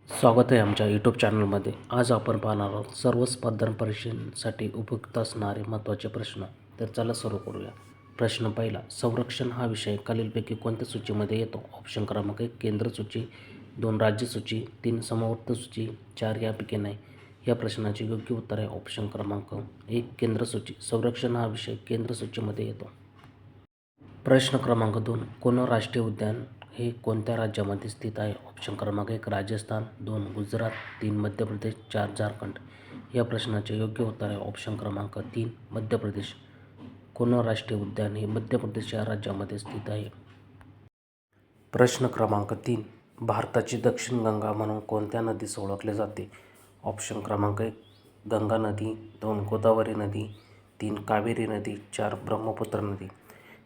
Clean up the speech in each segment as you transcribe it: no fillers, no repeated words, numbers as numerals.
स्वागत आहे आमच्या यूट्यूब चॅनलमध्ये. आज आपण पाहणार आहोत सर्व स्पर्धा परीक्षांसाठी उपयुक्त असणारे महत्त्वाचे प्रश्न. तर चला सुरू करूया. प्रश्न पहिला, संरक्षण हा विषय खालीलपैकी कोणत्या सूचीमध्ये येतो? ऑप्शन क्रमांक 1 केंद्र सूची, 2 राज्य सूची, 3 समवर्ती सूची, 4 यापैकी नाही. या प्रश्नाचे योग्य उत्तर आहे ऑप्शन क्रमांक 1 केंद्र सूची. संरक्षण हा विषय केंद्र सूचीमध्ये येतो. प्रश्न क्रमांक 2, कोनर राष्ट्रीय उद्यान हे कोणत्या राज्यामध्ये स्थित आहे? ऑप्शन क्रमांक 1 राजस्थान, 2 गुजरात, 3 मध्य प्रदेश, 4 झारखंड. या प्रश्नाचे योग्य उत्तर आहे ऑप्शन क्रमांक 3 मध्य प्रदेश. कोनर राष्ट्रीय उद्यान हे मध्य प्रदेश या राज्यामध्ये स्थित आहे. प्रश्न क्रमांक 3, भारताची दक्षिण गंगा म्हणून कोणत्या नदीस ओळखले जाते? ऑप्शन क्रमांक 1 गंगा नदी, 2 गोदावरी नदी, 3 कावेरी नदी, 4 ब्रह्मपुत्र नदी.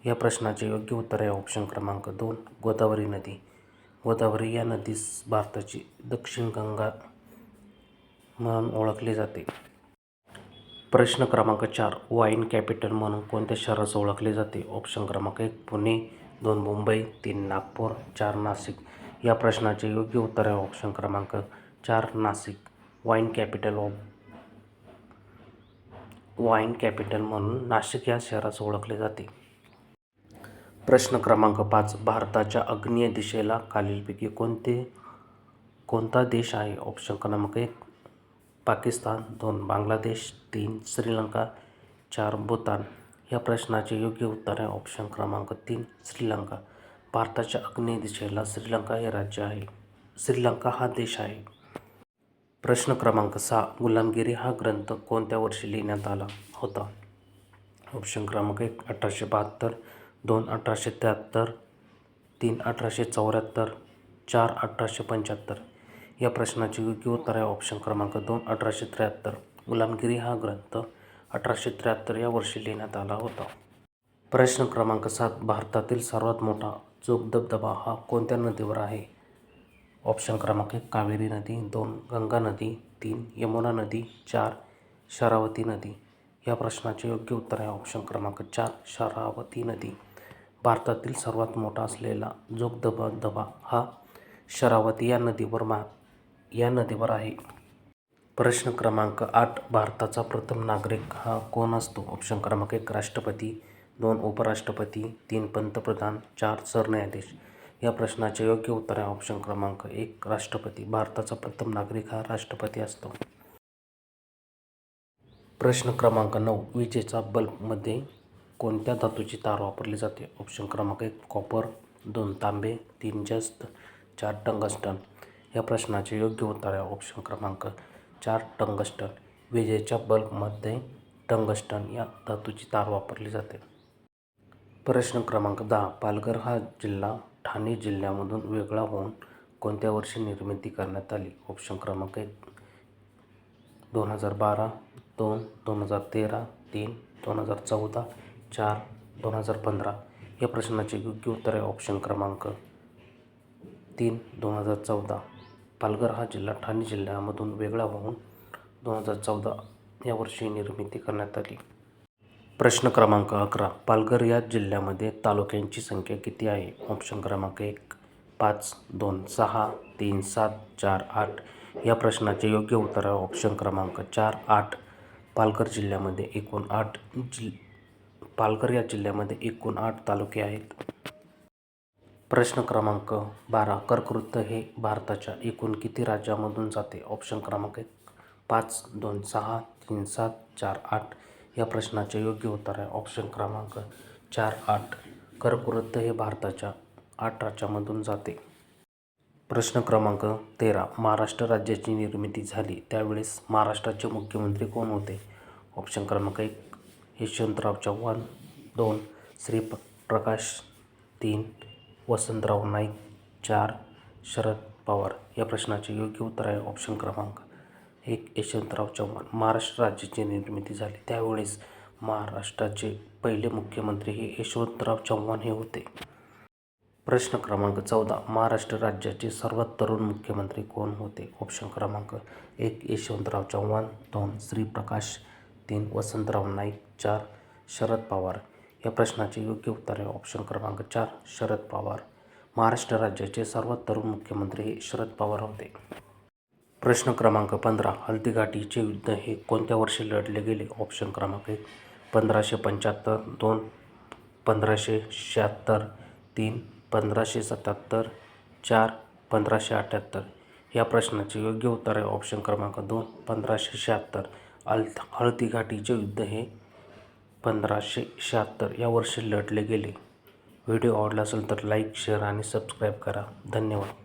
या प्रश्नाचे योग्य उत्तर आहे ऑप्शन क्रमांक 2 गोदावरी नदी. गोदावरी या नदीस भारताची दक्षिण गंगा म्हणून ओळखले जाते. प्रश्न क्रमांक 4, वाईन कॅपिटल म्हणून कोणत्या शहरास ओळखले जाते? ऑप्शन क्रमांक 1 पुणे, 2 मुंबई, 3 नागपूर, 4 नाशिक. या प्रश्नाचे योग्य उत्तर आहे ऑप्शन क्रमांक 4 नाशिक. वाईन कॅपिटल म्हणून नाशिक या शहरास ओळखले जाते. प्रश्न क्रमांक 5, भारताच्या आग्नेय दिशेला खालीलपैकी कोणता देश आहे? ऑप्शन क्रमांक 1 पाकिस्तान, 2 बांगलादेश, 3 श्रीलंका, 4 भूतान. या प्रश्नाचे योग्य उत्तर आहे ऑप्शन क्रमांक 3 श्रीलंका. भारताच्या आग्नेय दिशेला श्रीलंका हा देश आहे. प्रश्न क्रमांक 6, गुलामगिरी हा ग्रंथ कोणत्या वर्षी लिहिण्यात आला होता? ऑप्शन क्रमांक 1 1872, 2 1873, 3 1874, 4 1875. या प्रश्नाचे योग्य उत्तर आहे ऑप्शन क्रमांक 2 1873. गुलामगिरी हा ग्रंथ 1873 या वर्षी लिहिण्यात आला होता. प्रश्न क्रमांक 7, भारतातील सर्वात मोठा जोगधबधबा हा कोणत्या नदीवर आहे? ऑप्शन क्रमांक 1 कावेरी नदी, 2 गंगा नदी, 3 यमुना नदी, 4 शरावती नदी. या प्रश्नाचे योग्य उत्तर आहे ऑप्शन क्रमांक 4 शरावती नदी. भारतातील सर्वात मोठा असलेला जोगधबधबा हा शरावती या नदीवर आहे. प्रश्न क्रमांक 8, भारताचा प्रथम नागरिक हा कोण असतो? ऑप्शन क्रमांक 1 राष्ट्रपती, 2 उपराष्ट्रपती, 3 पंतप्रधान, 4 सरन्यायाधीश. या प्रश्नाचे योग्य उत्तर आहे ऑप्शन क्रमांक 1 राष्ट्रपती. भारताचा प्रथम नागरिक हा राष्ट्रपती असतो. प्रश्न क्रमांक 9, विजेचा बल्बमध्ये कोणत्या धातूची तार वापरली जाते? ऑप्शन क्रमांक 1 कॉपर, 2 तांबे, 3 जस्त, 4 टंगस्टन. या प्रश्नाचे योग्य उत्तर आहे ऑप्शन क्रमांक 4 टंगस्टन. विजेच्या बल्बमध्ये टंगस्टन या धातूची तार वापरली जाते. प्रश्न क्रमांक 10, पालघर हा जिल्हा ठाणे जिल्ह्यामधून वेगळा होऊन कोणत्या वर्षी निर्मिती करण्यात आली? ऑप्शन क्रमांक 1 2012, 2 2013, 3 2014, 4 2015. या प्रश्नाचे योग्य उत्तर आहे ऑप्शन क्रमांक 3 2014. पालघर हा जिल्हा ठाणे जिल्ह्यामधून वेगळा होऊन 2014 या वर्षी निर्मिती करण्यात आली. प्रश्न क्रमांक 11, पालघर या जिल्ह्यामध्ये तालुक्यांची संख्या किती आहे? ऑप्शन क्रमांक 1 5, 2 6, 3 7, 4 8. या प्रश्नाचे योग्य उत्तर आहे ऑप्शन क्रमांक 4 8. पालघर या जिल्ह्यामध्ये एकूण 8 तालुके आहेत. प्रश्न क्रमांक 12, कर्कवृत्त हे भारताच्या एकूण किती राज्यांमधून जाते? ऑप्शन क्रमांक 1 5, 2 6, 3 7, 4 8. या प्रश्नाचे योग्य उत्तर आहे ऑप्शन क्रमांक 4 8. कर्कवृत्त हे भारताच्या 8 राज्यांमधून जाते. प्रश्न क्रमांक 13, महाराष्ट्र राज्याची निर्मिती झाली त्यावेळेस महाराष्ट्राचे मुख्यमंत्री कोण होते? ऑप्शन क्रमांक 1 यशवंतराव चव्हाण, 2 श्रीप्रकाश, 3 वसंतराव नाईक, 4 शरद पवार. या प्रश्नाचे योग्य उत्तर आहे ऑप्शन क्रमांक 1 यशवंतराव चव्हाण. महाराष्ट्र राज्याची निर्मिती झाली त्यावेळेस महाराष्ट्राचे पहिले मुख्यमंत्री हे यशवंतराव चव्हाण हे होते. प्रश्न क्रमांक 14, महाराष्ट्र राज्याचे सर्वात तरुण मुख्यमंत्री कोण होते? ऑप्शन क्रमांक 1 यशवंतराव चव्हाण, 2 श्रीप्रकाश, 3 वसंतराव नाईक, 4 शरद पवार. या प्रश्नाचे योग्य उत्तर आहे ऑप्शन क्रमांक 4 शरद पवार. महाराष्ट्र राज्याचे सर्वात तरुण मुख्यमंत्री हे शरद पवार होते. प्रश्न क्रमांक 15. हल्दीघाटीचे युद्ध हे कोणत्या वर्षी लढले गेले? ऑप्शन क्रमांक 1 1575, 2 1576, 3 1577, 4 1578. या प्रश्नाचे योग्य उत्तर आहे ऑप्शन क्रमांक 2 1576. हळदीघाटीचे युद्ध हे 1576 या वर्षी लढले गेले. व्हिडिओ आवडला असेल तर लाईक, शेअर आणि सबस्क्राईब करा. धन्यवाद.